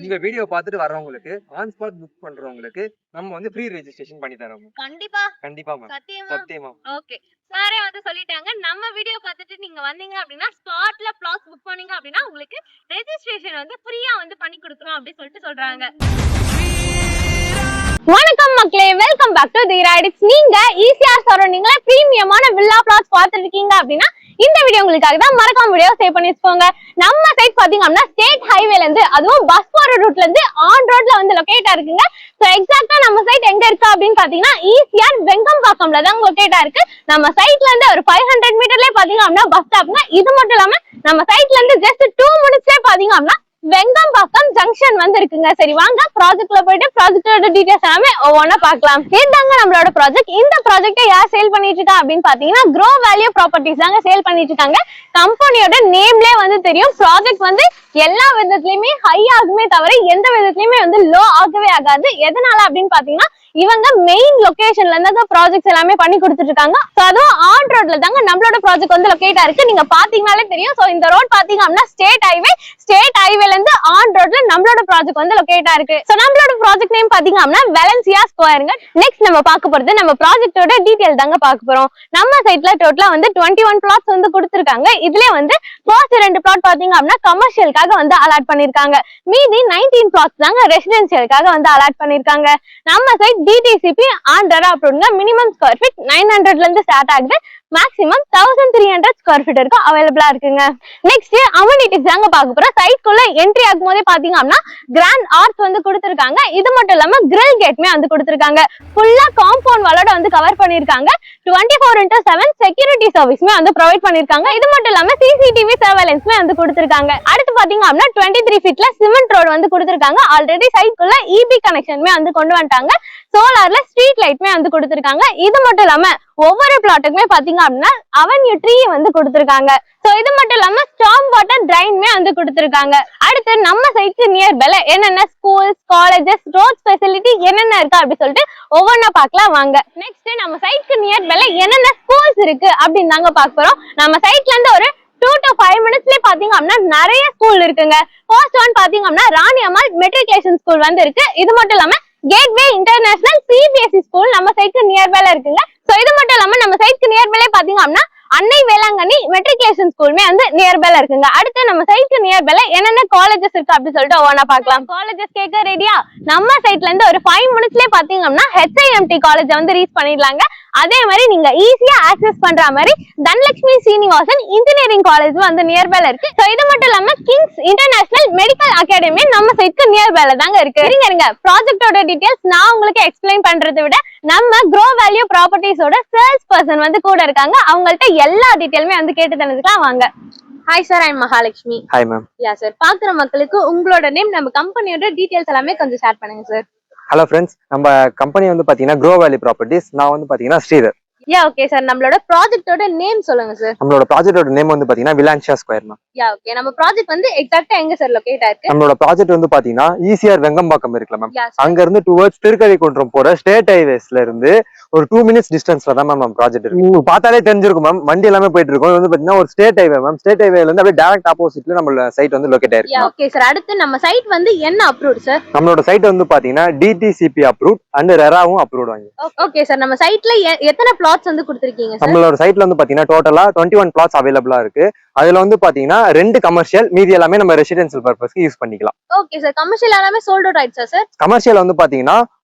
இந்த வீடியோ பார்த்துட்டு வரவங்களுக்கு ஆன் ஸ்பாட் புக் பண்றவங்களுக்கு நம்ம வந்து ஃப்ரீ ரெஜிஸ்ட்ரேஷன் பண்ணி தரோம். கண்டிப்பா மேம். சத்தியமா. ஓகே. சாரே வந்து சொல்லிட்டாங்க. நம்ம வீடியோ பார்த்துட்டு நீங்க வந்தீங்க அப்படினா ஸ்பாட்ல பிளாட்ஸ் புக் பண்ணீங்க அப்படினா உங்களுக்கு ரெஜிஸ்ட்ரேஷன் வந்து ஃப்ரீயா வந்து பண்ணி கொடுக்கிறோம் அப்படி சொல்லிட்டு சொல்றாங்க. வணக்கம் மக்களே, welcome back to the rights. நீங்க ஈசிஆர் சரௌண்டிங்ல பிரீமியமான வில்லா பிளாட்ஸ் பார்த்துட்டு இருக்கீங்க அப்படின்னா இந்த வீடியோ உங்களுக்காக தான். மறக்காம வீடியோ சேவ் பண்ணி வச்சுக்கோங்க. நம்ம சைட் பாத்தீங்க அப்படின்னா ஸ்டேட் ஹைவேல இருந்து, அதுவும் பஸ் போற ரூட்ல இருந்து ஆன் ரோட்ல வந்து லொகேட் இருக்குங்க. சோ எக்ஸாக்ட்டா நம்ம சைட் எங்க இருக்கு அப்படின்னு பாத்தீங்கன்னா ஈசிஆர் வெங்கம்பாக்கம்ல தான் லொகேட் இருக்கு. நம்ம சைட்ல இருந்து ஒரு 500 மீட்டர்லயே பாத்தீங்க அப்படின்னா பஸ் ஸ்டாப்ங்க. இது மட்டும் இல்லாம நம்ம சைட்ல இருந்து ஜஸ்ட் 2 மினிட்ஸ்லயே பாத்தீங்க அப்படின்னா வெங்கம்பாக்கம் ஜங்ஷன் வந்து இருக்குங்க. சரி வாங்க ப்ராஜெக்ட்ல போயிட்டு ப்ராஜெக்டோட டீடைல்ஸ் எல்லாமே ஒவ்வொன்னா பார்க்கலாம். இதுதாங்க நம்மளோட ப்ராஜெக்ட். இந்த ப்ராஜெக்ட்டை யார் சேல் பண்ணிட்டு இருக்கா அப்படின்னு பாத்தீங்கன்னா க்ரோ வேல்யூ ப்ராப்பர்ட்டிஸ் தாங்க சேல் பண்ணிட்டு இருக்காங்க. கம்பெனியோட நேம்லயே வந்து தெரியும். ப்ராஜெக்ட் வந்து எல்லா விதத்துலயுமே ஹை ஆகுமே தவிர எந்த விதத்துலயுமே வந்து லோ ஆகவே ஆகாது. எதனால அப்படின்னு பாத்தீங்கன்னா இவங்க மெயின் லொகேஷன்ல இருந்து ப்ராஜெக்ட்ஸ் எல்லாமே பண்ணி கொடுத்துட்டு இருக்காங்க. அதுவும் ஆன் ரோட்ல தாங்க நம்மளோட ப்ராஜெக்ட் வந்து லொகேட் இருக்கு. நீங்க பாத்தீங்கன்னாலே தெரியும். சோ இந்த ரோட் பாத்தீங்க அப்படின்னா ஸ்டேட் ஹைவேல இருந்து ஆன் ரோட்ல நம்மளோட ப்ராஜெக்ட் வந்து லொகேட் இருக்கு. சோ நம்மளோட ப்ராஜெக்ட் நேம் பாத்தீங்க அப்படின்னா வெலன்சியா ஸ்கொயருங்க. நெக்ஸ்ட் நம்ம பார்க்க போறது நம்ம ப்ராஜெக்ட்டோட டீடைல் தாங்க பார்க்க போறோம். நம்ம சைட்ல டோட்டலா வந்து 21 பிளாட்ஸ் வந்து கொடுத்திருக்காங்க. இதுல வந்து ஃபர்ஸ்ட் 2 பிளாட் பாத்தீங்க அப்படின்னா கமர்ஷியலுக்காக வந்து அலாட் பண்ணிருக்காங்க. மீதி 19 பிளாட்ஸ் தாங்க ரெசிடென்ஷியலுக்காக வந்து அலாட் பண்ணிருக்காங்க. நம்ம சைட் டிடிசிபி ஆன் டெரா அப்ரூவ்ங்க. மினிமம் ஸ்கொயர் ஃபீட் 900ல இருந்து ஸ்டார்ட் ஆகுது. மேக்ஸிமம் 1300 ஸ்கொயர் ஃபீட் வரைக்கும் அவைலபிளா இருக்குங்க. நெக்ஸ்ட் அமெனிட்டிஸ் தாங்க பார்க்க போறோம். சைட்குள்ள என்ட்ரி ஆகும் போதே பாத்தீங்க அப்படின்னா கிராண்ட் ஆர்ச் வந்து கொடுத்திருக்காங்க. இது மட்டும் இல்லாம கிரில் கேட்மே வந்து கொடுத்திருக்காங்க. ஃபுல்லா காம்பவுண்ட் வாலோட வந்து கவர் பண்ணிருக்காங்க. 24/7 செக்யூரிட்டி சர்வீஸ்மே வந்து ப்ரொவைட் பண்ணிருக்காங்க. இது மட்டும் இல்லாம சிசிடிவி சர்வேலன்ஸ்மே வந்து கொடுத்திருக்காங்க. அடுத்து பாத்தீங்க அப்படின்னா 23 ஃபீட்ல சிமெண்ட் ரோடு வந்து கொடுத்திருக்காங்க. ஆல்ரெடி சைட்குள்ள இபி கனெக்ஷன்மே வந்து கொண்டு வந்துட்டாங்க. சோலார்ல ஸ்ட்ரீட் லைட்மே வந்து கொடுத்திருக்காங்க. இது மட்டும் இல்லாம ஒவ்வொரு பிளாட்டுக்குமே பாத்தீங்க அப்படின்னா அவென்யூ ட்ரீ வந்து கொடுத்திருக்காங்க. சோ இது மட்டும் இல்லாம ஸ்டார்ம் வாட்டர் ட்ரைன்மே வந்து கொடுத்திருக்காங்க. அடுத்து நம்ம சைட்க்கு நியர் பைல என்னென்ன ஸ்கூல்ஸ், காலேஜஸ், ரோட் ஃபெசிலிட்டி என்னென்ன இருக்கு அப்படி சொல்லிட்டு ஒவ்வொன்னா பார்க்கலாம் வாங்க. நெக்ஸ்ட் நம்ம சைட்க்கு நியர் பைல என்னென்ன ஸ்கூல்ஸ் இருக்கு அப்படின்னு தாங்க பார்க்க போறோம். நம்ம சைட்ல இருந்து ஒரு 2 to 5 மினிட்ஸ்லயே பாத்தீங்க அப்படின்னா நிறைய ஸ்கூல் இருக்குங்க. ஃபர்ஸ்ட் ஒன் பாத்தீங்க அப்படின்னா ராணி அம்மாள் மெட்ரிகுலேஷன் ஸ்கூல் வந்து இருக்கு. இது மட்டும் இல்லாம கேட்வே இன்டர்நேஷனல் சிபிஎஸ்இ ஸ்கூல் நம்ம சைட்க்கு நியர்பைல இருக்குங்க. சோ இது மட்டும் இல்லாம நம்ம சைட்க்கு நியர்பைல பாத்தீங்க அப்படின்னா அன்னை வேளாங்கண்ணி மெட்ரிகுலேஷன் ஸ்கூல்மே வந்து நியர்பைல இருக்குங்க. அடுத்து நம்ம சைட்க்கு நியர்பைல என்னென்ன காலேஜஸ் இருக்கு அப்படி சொல்லிட்டு ஒவ்வொன்னா பார்க்கலாம். காலேஜஸ் கேட்க ரெடியா? நம்ம சைட்ல இருந்து ஒரு 5 மினிட்ஸ்லயே பாத்தீங்க அப்படின்னா HIMT காலேஜ் வந்து ரீச் பண்ணிடலாங்க. அதே மாதிரி நீங்க ஈஸியா ஆக்சஸ் பண்ற மாதிரி தனலட்சுமி சீனிவாசன் இன்ஜினியரிங் காலேஜ் வந்து நியர்பைல இருக்கு. சோ இது மட்டும் இல்லாம கிங்ஸ் இன்டர்நேஷனல் மெடிக்கல் அகாடமி நம்ம சைட்க்கு நியர்பைல தாங்க இருக்கு. இருங்க ப்ராஜெக்டோட டீடைல்ஸ் நான் உங்களுக்கு எக்ஸ்பிளைன் பண்றதை விட நம்ம க்ரோ வேல்யூ ப்ராப்பர்ட்டிஸோட சேல்ஸ் பர்சன் வந்து கூட இருக்காங்க. அவங்கள்ட்ட எல்லா டீடைலுமே வந்து கேட்டு தெரிஞ்சுக்கலாம் வாங்க. Hi sir, I'm Mahalakshmi. Hi ma'am. Yeah sir, பாக்குற மக்களுக்கு உங்களோட நேம், நம்ம கம்பெனியோட டீடைல்ஸ் எல்லாமே கொஞ்சம் ஷேர் பண்ணுங்க சார். ஹலோ ஃப்ரெண்ட்ஸ், நம்ம கம்பெனி வந்து பாத்தீங்கன்னா க்ரோ வேல்யூ ப்ராப்பர்ட்டிஸ். நான் வந்து பாத்தீங்கன்னா ஸ்ரீதர். யா ஓகே சார், நம்மளோட ப்ராஜெக்ட்டோட நேம் சொல்லுங்க சார். நம்மளோட ப்ராஜெக்ட்டோட நேம் வந்து பாத்தீங்கன்னா விலான்சியா ஸ்கொயர் மேம். யா ஓகே, நம்ம ப்ராஜெக்ட் வந்து எக்ஸாக்ட்டா எங்க சார் லொகேட் ஆயிருக்கு? நம்மளோட ப்ராஜெக்ட் வந்து பாத்தீங்கன்னா ஈசிஆர் வெங்கம்பாக்கம் இருக்குல மேம். அங்க இருந்து டுவர்ட்ஸ் திருக்கழிக்குன்றம் போற ஸ்டேட் ஹைவேஸ்ல இருந்து ஒரு 2 மினிட்ஸ் டிஸ்டன்ஸ்ல தான் மேம் ப்ராஜெக்ட் இருக்கு. உங்களுக்கு பார்த்தாலே தெரிஞ்சிருக்கும் மேம், வண்டி எல்லாமே போயிட்டு இருக்கும். இது வந்து பாத்தீங்கன்னா ஒரு ஸ்டேட் ஹைவே மேம். ஸ்டேட் ஹைவேல இருந்து அப்படியே டைரக்ட் ஆப்போசிட்ல நம்ம சைட் வந்து லொகேட் ஆயிருக்கு. யா ஓகே சார், அடுத்து நம்ம சைட் வந்து என்ன அப்ரூவ்ட் சார்? நம்மளோட சைட் வந்து பாத்தீங்கன்னா டிடிசிபி அப்ரூவ்ட் அண்ட் ரெராவும் அப்ரூவ்ட் வாங்கி. ஓகே சார், நம்ம சைட்ல எத்தனை பிளாட்ஸ் வந்து கொடுத்திருக்கீங்க சார்? நம்மளோட சைட்ல வந்து பாத்தீங்கன்னா டோட்டலா 21 பிளாட்ஸ் அவைலபிளா இருக்கு. அதுல வந்து பாத்தீங்கன்னா 2 கமர்ஷியல், மீதி எல்லாமே நம்ம ரெசிடென்ஷியல் பர்பஸ்க்கு யூஸ் பண்ணிக்கலாம். ஓகே சார், கமர்ஷியல் எல்லாமே சோல்ட் அவுட் ஆயிடுச்சா சார்? கமர்ஷியல் வந்து பாத்தீங்கன்னா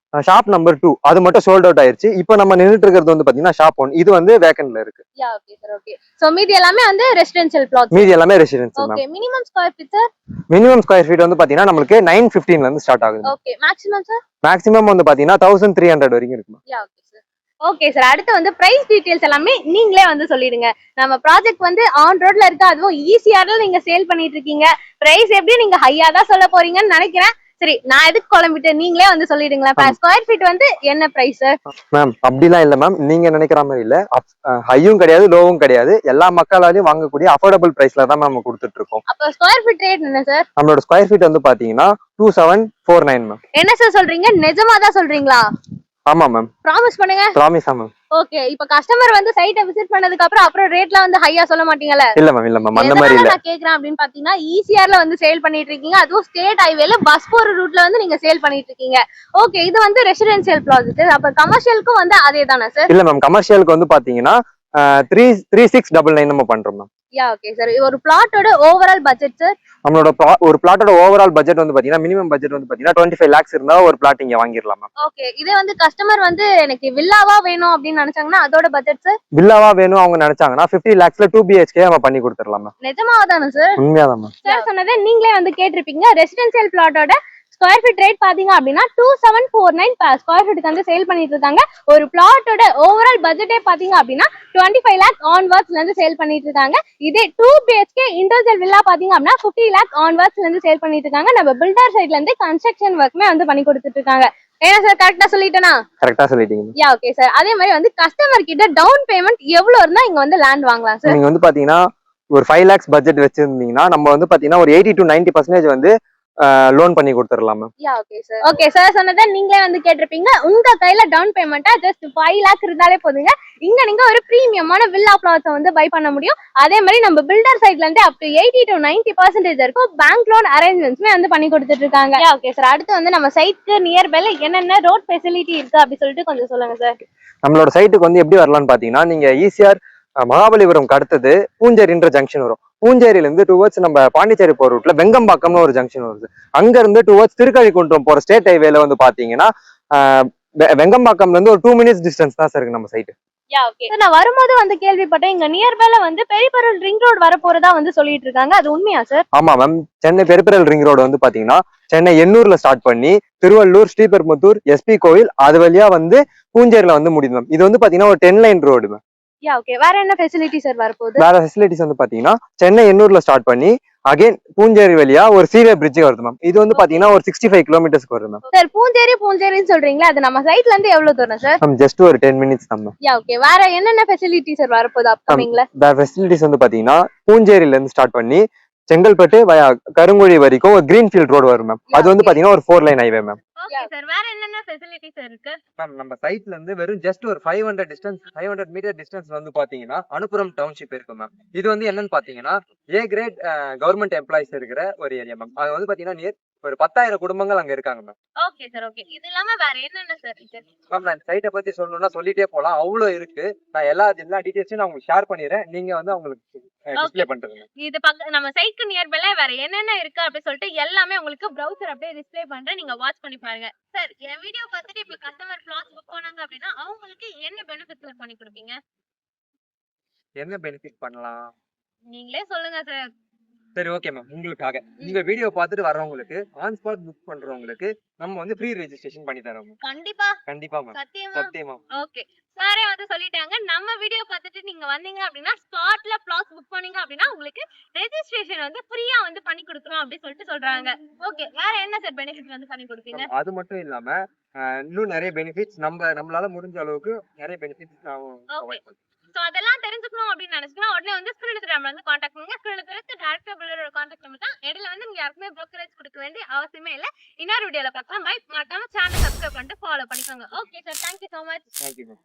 ஷாப் நம்பர் 2 அது மட்டும் சோல்ட் அவுட் ஆயிருச்சு. இப்போ நம்ம நின்னுட்டு இருக்கிறது வந்து பாத்தீங்கன்னா ஷாப் 1, இது வந்து வேக்கன்ட்ல இருக்கு. Yeah okay sir, okay. So மீதி எல்லாமே வந்து ரெசிடென்ஷியல் பிளாட்ஸ். மீதி எல்லாமே residential ma'am. Okay, minimum square feet sir? Minimum square feet வந்து பாத்தீங்கன்னா நமக்கு 915ல இருந்து ஸ்டார்ட் ஆகுது. Okay, maximum sir? மேக்ஸிமம் வந்து பாத்தீங்கன்னா 1300 வரைக்கும் இருக்கு. Yeah okay sir. Okay sir, அடுத்து வந்து பிரைஸ் டீடைல்ஸ் எல்லாமே நீங்களே வந்து சொல்லிடுங்க. நம்ம ப்ராஜெக்ட் வந்து ஆன் ரோட்ல இருக்கு, அதுவும் ஈசிஆர்ல நீங்க சேல் பண்ணிட்டு இருக்கீங்க. பிரைஸ் எப்படி நீங்க ஹையா தான் சொல்ல போறீங்கன்னு நினைக்கிறேன். சரி, நான் எதுக்கு குழம்பிட்டு, நீங்களே வந்து சொல்லிடுங்களேன். ஸ்கொயர் ஃபீட் வந்து என்ன பிரைஸ் சார்? மேம் அப்படிலாம் இல்ல மேம், நீங்க நினைக்கிற மாதிரி இல்ல. ஹையும் கிடையாது, லோவும் கிடையாது. எல்லா மக்களாலையும் வாங்கக்கூடிய அஃபோர்டபிள் பிரைஸ்ல தான் மேம் கொடுத்துட்டு இருக்கோம். அப்ப ஸ்கொயர் ஃபீட் ரேட் என்ன சார்? நம்மளோட ஸ்கொயர் ஃபீட் வந்து பாத்தீங்கன்னா 2749 மேம். என்ன சார் சொல்றீங்க? நிஜமா தான் சொல்றீங்களா? ஆமா மேம். ப்ராமிஸ் பண்ணுங்க. ப்ராமிஸா மேம்? ஓகே, இப்ப கஸ்டமர் வந்து சைட்டை விசிட் பண்ணதுக்கு அப்புறம் ரேட்ல வந்து ஹையா சொல்ல மாட்டீங்கல்ல? இல்ல மேம் அந்த மாதிரி இல்ல. நான் கேக்குறேன் அப்படின்னு பாத்தீங்கன்னா ஈசிஆர்ல வந்து சேல் பண்ணிட்டு இருக்கீங்க, அதுவும் ஸ்டேட் ஹைவேல பஸ் போற ரூட்ல வந்து நீங்க சேல் பண்ணிட்டு இருக்கீங்க. ஓகே, இது வந்து ரெசிடென்சியல் ப்ராஜெக்ட். அப்ப கமர்ஷியலுக்கும் வந்து அதே தானே சார்? இல்ல மேம், கமர்ஷியலுக்கு வந்து பாத்தீங்கன்னா 3699 நம்ம பண்றோம் மேம். யா ஓகே சார். ஒரு பிளாட்டோட ஓவரால் பட்ஜெட் சார்? நம்மளோட ஒரு பிளாட்டோட ஓவரால் பட்ஜெட் வந்து பாத்தீங்கன்னா மினிமம் பட்ஜெட் வந்து பாத்தீங்கன்னா 25 lakhs இருந்தா ஒரு பிளாட் இங்க வாங்கிடலாம் மேம். ஓகே, இதே வந்து கஸ்டமர் வந்து எனக்கு வில்லாவா வேணும் அப்படின்னு நினைச்சாங்கன்னா அதோட பட்ஜெட் சார்? வில்லாவா வேணும் அவங்க நினைச்சாங்கன்னா 50 lakhsல 2 BHK நம்ம பண்ணி கொடுத்துடலாம் மேம். நிஜமாவா தானே சார்? உண்மையாதான் மேம். சார் சொன்னதை நீங்களே வந்து கேட்டிருப்பீங்க. ரெசிடென்சியல் பிளாட்டோட ஸ்கொயர் ஃபீட் ரேட் பாத்தீங்க அப்படின்னா 2749 per ஸ்கொயர் ஃபீட்டுக்கு வந்து சேல் பண்ணிட்டு இருக்காங்க. ஒரு பிளாட்டோட ஓவரால் பட்ஜெட்டே பாத்தீங்க அப்படின்னா 25 lakh ஆன்வர்ட்ஸ்ல இருந்து சேல் பண்ணிட்டு இருக்காங்க. இதே 2 BHK இண்டிவிஜுவல் வில்லா பாத்தீங்க அப்படின்னா 50 lakh ஆன்வர்ட்ஸ்ல இருந்து சேல் பண்ணிட்டு இருக்காங்க. நம்ம பில்டர் சைட்ல இருந்து கன்ஸ்ட்ரக்ஷன் ஒர்க்குமே வந்து பண்ணி கொடுத்துட்டு இருக்காங்க. ஏன்னா சார் கரெக்டா சொல்லிட்டேனா? கரெக்டா சொல்லிட்டீங்க. யா ஓகே சார். அதே மாதிரி வந்து கஸ்டமர் கிட்ட டவுன் பேமெண்ட் எவ்வளவு இருந்தா இங்க வந்து லேண்ட் வாங்கலாம் சார்? நீங்க வந்து பாத்தீங்கன்னா ஒரு 5 lakhs பட்ஜெட் வச்சிருந்தீங்கன்னா நம்ம வந்து பாத்தீங்கன்னா ஒரு 80 to 90% வந்து லோன் பண்ணி கொடுத்துடலாம் மேம். யா ஓகே சார். ஓகே சார் சொன்னதை நீங்களே வந்து கேட்டிருப்பீங்க. உங்க கையில டவுன் பேமெண்டா ஜஸ்ட் 5 lakh இருந்தாலே போதுங்க. இங்க நீங்க ஒரு பிரீமியமான வில்லா பிளாட்ஸ் வந்து பை பண்ண முடியும். அதே மாதிரி நம்ம பில்டர் சைட்ல இருந்து அப் டு 80 to 90% இருக்கும் பேங்க் லோன் அரேஞ்ச்மெண்ட்ஸ்மே வந்து பண்ணி கொடுத்துட்டு இருக்காங்க. யா ஓகே சார். அடுத்து வந்து நம்ம சைட்க்கு நியர்பைல என்னென்ன ரோட் ஃபெசிலிட்டி இருக்கு அப்படி சொல்லிட்டு கொஞ்சம் சொல்லுங்க சார். நம்மளோட சைட்டுக்கு வந்து எப்படி வரலாம்னு பாத்தீங்கன்னா நீங்க ஈசிஆர் மகாபலிபுரம் அடுத்தது பூஞ்சேரின்ற ஜங்ஷன் வரும். பூஞ்சேரியில இருந்து டுவர்ட்ஸ் நம்ம பாண்டிச்சேரி போற ரூட்ல வெங்கம்பாக்கம்னு ஒரு ஜங்ஷன் வருது. அங்க இருந்து டுவர்ட்ஸ் திருக்கழிக்குன்றம் போற ஸ்டேட் ஹைவேல வந்து பாத்தீங்கன்னா வெங்கம்பாக்கம்ல இருந்து ஒரு 2 minutes டிஸ்டன்ஸ் தான் சார் இருக்கு நம்ம சைட்டு. யா ஓகே சார். நான் வரும்போது வந்து கேள்விப்பட்டேன் இங்க நியர்பைல வந்து பெரியபெருள் ரிங் ரோட் வர போறதா வந்து சொல்லிட்டு இருக்காங்க. அது உண்மையா சார்? ஆமா மேம், சென்னை பெரியபெருள் ரிங் ரோடு வந்து பாத்தீங்கன்னா சென்னை எண்ணூர்ல ஸ்டார்ட் பண்ணி திருவள்ளூர், ஸ்ரீபெரும்புத்தூர், எஸ்பி கோவில் அது வழியா வந்து பூஞ்சேரியில வந்து முடியுது மேம். இது வந்து பாத்தீங்கன்னா ஒரு 10 line road ma'am. Yeah okay. வேற என்ன ஃபெசிலிட்டி சார் வரப்போகுது? வேற ஃபெசிலிட்டிஸ் வந்து பாத்தீங்கன்னா சென்னை எண்ணூர்ல ஸ்டார்ட் பண்ணி அகைன் பூஞ்சேரி வழியா ஒரு சீவே பிரிட்ஜ் வருது மேம். இது வந்து பாத்தீங்கன்னா ஒரு 65 kilometers வருது மேம். சார் பூஞ்சேரின்னு சொல்றீங்களா? அது நம்ம சைட்ல இருந்து எவ்வளவு தூரம் சார்? மேம் ஜஸ்ட் ஒரு 10 minutes தான் மேம். Yeah okay. வேற என்னென்ன ஃபெசிலிட்டி சார் வரப்போகுது அப்கமிங்ல? வேற ஃபெசிலிட்டிஸ் வந்து பாத்தீங்கன்னா பூஞ்சேரியில இருந்து ஸ்டார்ட் பண்ணி செங்கல்பட்டு கருங்குழி வரைக்கும் ஒரு கிரீன்ஃபீல்ட் ரோடு வரும் மேம். அது வந்து பாத்தீங்கன்னா ஒரு 4 line highway ma'am. Okay sir. வேற என்னென்ன ஃபெசிலிட்டிஸ் இருக்கு? மேம் நம்ம சைட்ல இருந்து வெறும் ஜஸ்ட் ஒரு 500 மீட்டர் டிஸ்டன்ஸ் வந்து பாத்தீங்கன்னா அனுப்புரம் டவுன்ஷிப் இருக்கு மேம். இது வந்து என்னன்னு பாத்தீங்கன்னா A கிரேட் கவர்மெண்ட் எம்ப்ளாயிஸ் இருக்கிற ஒரு ஏரியா மேம். அது வந்து பாத்தீங்கன்னா நியர் ஒரு 10,000 குடும்பங்கள் அங்க இருக்காங்க மேம். Okay sir. ஓகே. இது இல்லாம வேற என்னென்ன சார் இருக்கு? மேம் நான் சைட்டை பத்தி சொல்லணும்னா சொல்லிட்டே போலாம், அவ்வளவு இருக்கு. நான் எல்லா டீடைல்ஸையும் நான் உங்களுக்கு ஷேர் பண்ணிடுறேன். நீங்க வந்து அவங்களுக்கு டிஸ்ப்ளே பண்றீங்க. இது நம்ம சைட்க்கு நியர்பைல வேற என்னென்ன இருக்கு அப்படி சொல்லிட்டு எல்லாமே உங்களுக்கு ப்ரௌசர் அப்படியே டிஸ்ப்ளே பண்றேன். நீங்க வாட்ச் பண்ணி பாருங்க. சார் என் வீடியோ பார்த்துட்டு இப்ப கஸ்டமர் பிளாட்ஸ் புக் பண்ணாங்க அப்படின்னா அவங்களுக்கு என்ன பெனிஃபிட்ஸ் பண்ணி கொடுப்பீங்க? என்ன பெனிஃபிட் பண்ணலாம் நீங்களே சொல்லுங்க சார். சரி ஓகே மேம், உங்களுக்காக உங்க வீடியோ பார்த்துட்டு வரவங்களுக்கு ஆன் ஸ்பாட் புக் பண்றவங்களுக்கு நம்ம வந்து ஃப்ரீ ரெஜிஸ்ட்ரேஷன் பண்ணி தரோம். கண்டிப்பா கண்டிப்பா மேம். சத்தியமா. ஓகே. சாரே வந்து சொல்லிட்டாங்க நம்ம வீடியோ பார்த்துட்டு நீங்க வந்தீங்க அப்படின்னா ஸ்பாட்ல பிளாட்ஸ் புக் பண்ணீங்க அப்படின்னா உங்களுக்கு ரெஜிஸ்ட்ரேஷன் வந்து ஃப்ரீயா வந்து பண்ணி கொடுக்குறோம் அப்படி சொல்லிட்டு சொல்றாங்க. ஓகே. வேற என்ன சார் பெனிஃபிட் வந்து பண்ணி கொடுப்பீங்க? அது மட்டும் இல்லாம இன்னும் நிறைய பெனிஃபிட்ஸ் நம்மளால முடிஞ்ச அளவுக்கு நிறைய பெனிஃபிட்ஸ் நான் ப்ரொவைட் பண்றேன். சோ அதெல்லாம் தெரிஞ்சுக்கணும் அப்படின்னு நினைச்சீங்கன்னா உடனே வந்து ஸ்கிரீன்ல தெரியல வந்து கான்டாக்ட் பண்ணுங்க. ஸ்கிரீன்ல தெரியல டைரக்டா பில்லரோட கான்டாக்ட் நம்பர் தான். இடையில வந்து நீங்க யாருக்குமே brokerage கொடுக்க வேண்டிய அவசியமே இல்ல. இன்னொரு வீடியோல பார்க்கலாம். பை. மறக்காம சேனலை சப்ஸ்கிரைப் பண்ணிட்டு ஃபாலோ பண்ணிக்கோங்க. Okay sir. Thank you so much. Thank you ma'am.